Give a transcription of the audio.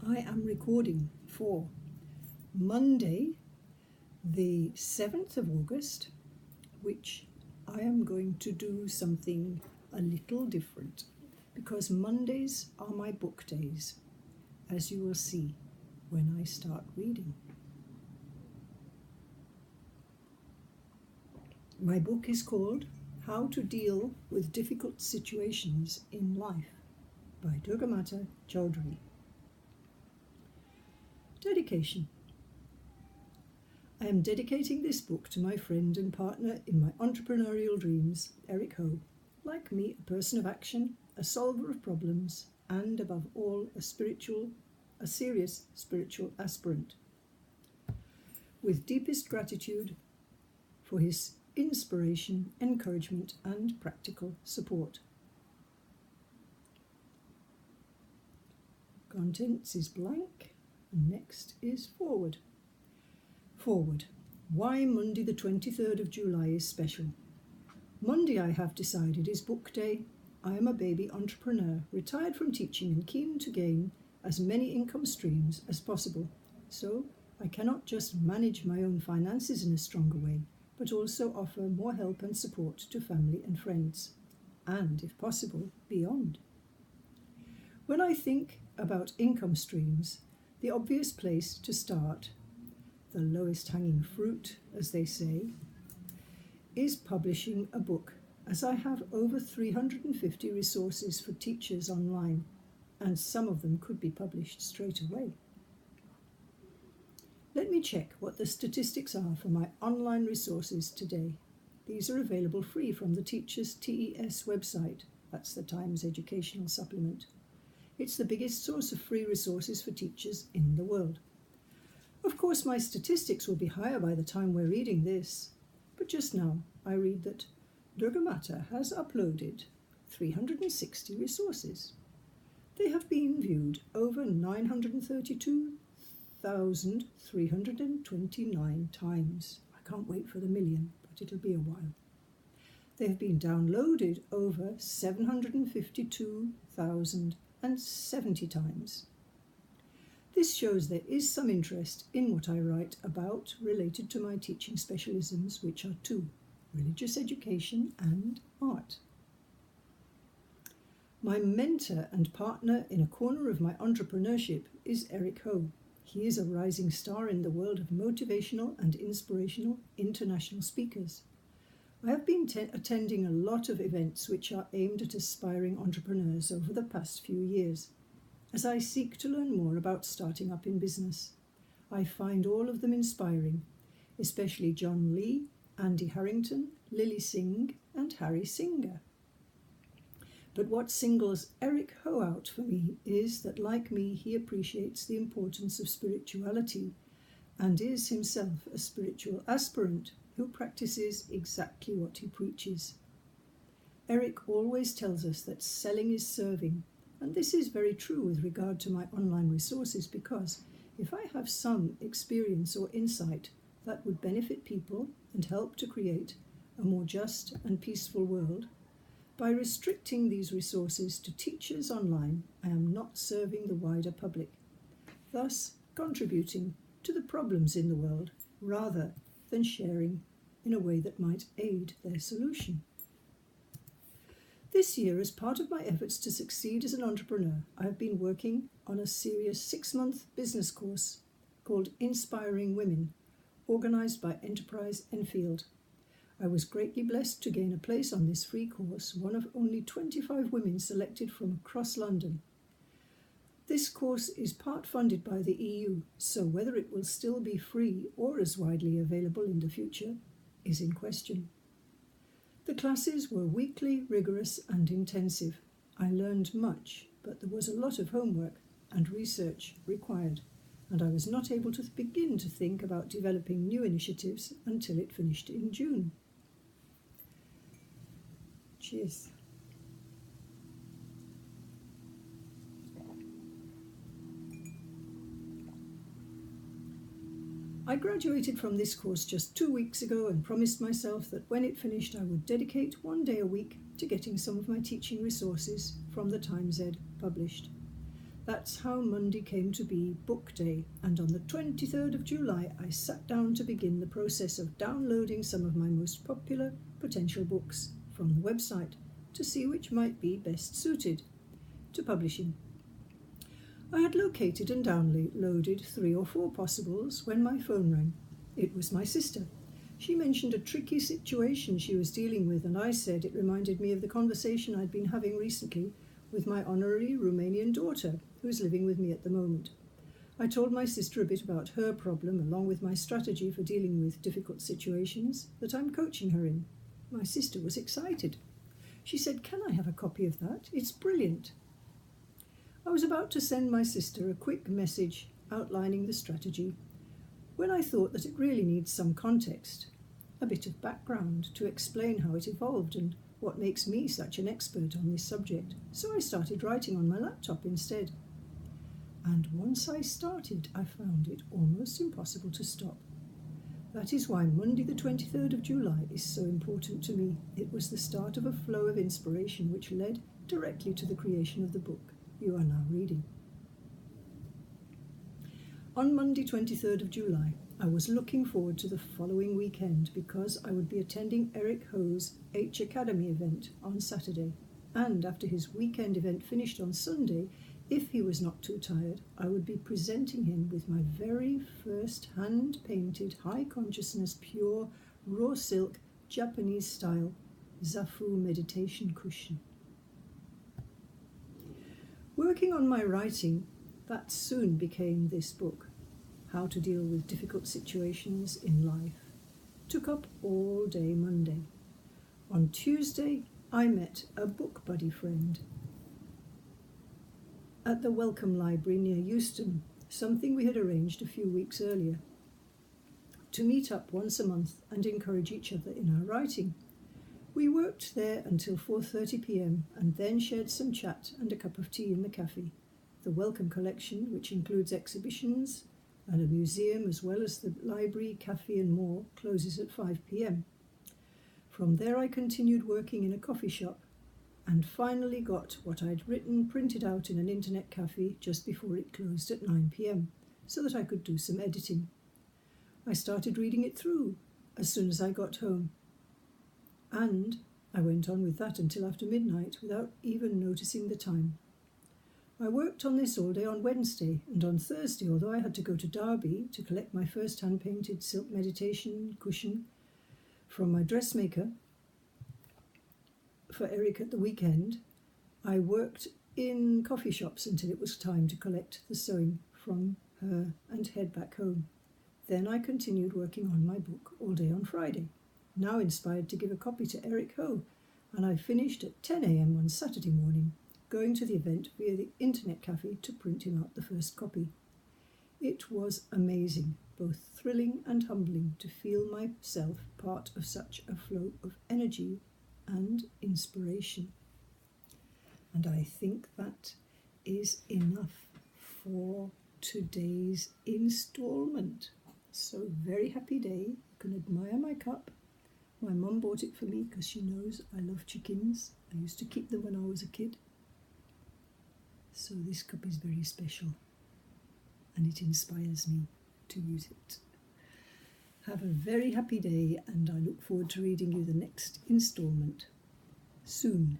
I am recording for Monday, the 7th of August, which I am going to do something a little different because Mondays are my book days, as you will see when I start reading. My book is called How to Deal with Difficult Situations in Life by Durgamata Chaudhary. Dedication. I am dedicating this book to my friend and partner in my entrepreneurial dreams, Eric Ho. Like me, a person of action, a solver of problems, and above all, a serious spiritual aspirant. With deepest gratitude for his inspiration, encouragement, and practical support. Contents is blank. Next is forward. Forward. Why Monday the 23rd of July is special. Monday, I have decided, is book day. I am a baby entrepreneur, retired from teaching and keen to gain as many income streams as possible. So I cannot just manage my own finances in a stronger way, but also offer more help and support to family and friends, and if possible, beyond. When I think about income streams, the obvious place to start, the lowest hanging fruit, as they say, is publishing a book, as I have over 350 resources for teachers online, and some of them could be published straight away. Let me check what the statistics are for my online resources today. These are available free from the Teachers TES website. That's the Times Educational Supplement. It's the biggest source of free resources for teachers in the world. Of course, my statistics will be higher by the time we're reading this, but just now I read that Durgamata has uploaded 360 resources. They have been viewed over 932,329 times. I can't wait for the million, but it'll be a while. They have been downloaded over 752,070 times. This shows there is some interest in what I write about related to my teaching specialisms, which are two: religious education and art. My mentor and partner in a corner of my entrepreneurship is Eric Ho. He is a rising star in the world of motivational and inspirational international speakers. I have been attending a lot of events which are aimed at aspiring entrepreneurs over the past few years, as I seek to learn more about starting up in business. I find all of them inspiring, especially John Lee, Andy Harrington, Lily Singh, and Harry Singer. But what singles Eric Ho out for me is that, like me, he appreciates the importance of spirituality and is himself a spiritual aspirant who practices exactly what he preaches. Eric always tells us that selling is serving, and this is very true with regard to my online resources, because if I have some experience or insight that would benefit people and help to create a more just and peaceful world, by restricting these resources to teachers online, I am not serving the wider public, thus contributing to the problems in the world rather than sharing in a way that might aid their solution. This year, as part of my efforts to succeed as an entrepreneur, I have been working on a serious 6-month business course called Inspiring Women, organised by Enterprise Enfield. I was greatly blessed to gain a place on this free course, one of only 25 women selected from across London. This course is part funded by the EU, so whether it will still be free or as widely available in the future is in question. The classes were weekly, rigorous, and intensive. I learned much, but there was a lot of homework and research required, and I was not able to begin to think about developing new initiatives until it finished in June. Cheers. I graduated from this course just 2 weeks ago and promised myself that when it finished I would dedicate 1 day a week to getting some of my teaching resources from the Times Ed published. That's how Monday came to be Book Day, and on the 23rd of July I sat down to begin the process of downloading some of my most popular potential books from the website to see which might be best suited to publishing. I had located and downloaded 3 or 4 possibles when my phone rang. It was my sister. She mentioned a tricky situation she was dealing with, and I said it reminded me of the conversation I'd been having recently with my honorary Romanian daughter, who is living with me at the moment. I told my sister a bit about her problem, along with my strategy for dealing with difficult situations that I'm coaching her in. My sister was excited. She said, "Can I have a copy of that? It's brilliant." I was about to send my sister a quick message outlining the strategy when I thought that it really needs some context, a bit of background to explain how it evolved and what makes me such an expert on this subject. So I started writing on my laptop instead. And once I started, I found it almost impossible to stop. That is why Monday the 23rd of July is so important to me. It was the start of a flow of inspiration which led directly to the creation of the book you are now reading. On Monday 23rd of July, I was looking forward to the following weekend because I would be attending Eric Ho's H Academy event on Saturday, and after his weekend event finished on Sunday, if he was not too tired, I would be presenting him with my very first hand-painted, high-consciousness, pure, raw silk, Japanese-style Zafu meditation cushion. Working on my writing, that soon became this book, How to Deal with Difficult Situations in Life, took up all day Monday. On Tuesday, I met a book buddy friend at the Wellcome Library near Euston, something we had arranged a few weeks earlier, to meet up once a month and encourage each other in our writing. We worked there until 4:30 p.m. and then shared some chat and a cup of tea in the cafe. The Wellcome Collection, which includes exhibitions and a museum as well as the library, cafe and more, closes at 5 p.m. From there I continued working in a coffee shop and finally got what I'd written printed out in an internet cafe just before it closed at 9 p.m. so that I could do some editing. I started reading it through as soon as I got home, and I went on with that until after midnight without even noticing the time. I worked on this all day on Wednesday, and on Thursday, although I had to go to Derby to collect my first hand-painted silk meditation cushion from my dressmaker for Eric at the weekend, I worked in coffee shops until it was time to collect the sewing from her and head back home. Then I continued working on my book all day on Friday, now inspired to give a copy to Eric Ho, and I finished at 10 a.m. on Saturday morning, going to the event via the internet cafe to print him out the first copy. It was amazing, both thrilling and humbling to feel myself part of such a flow of energy and inspiration. And I think that is enough for today's installment. So very happy day. You can admire my cup. My mum bought it for me because she knows I love chickens. I used to keep them when I was a kid. So this cup is very special and it inspires me to use it. Have a very happy day, and I look forward to reading you the next installment soon.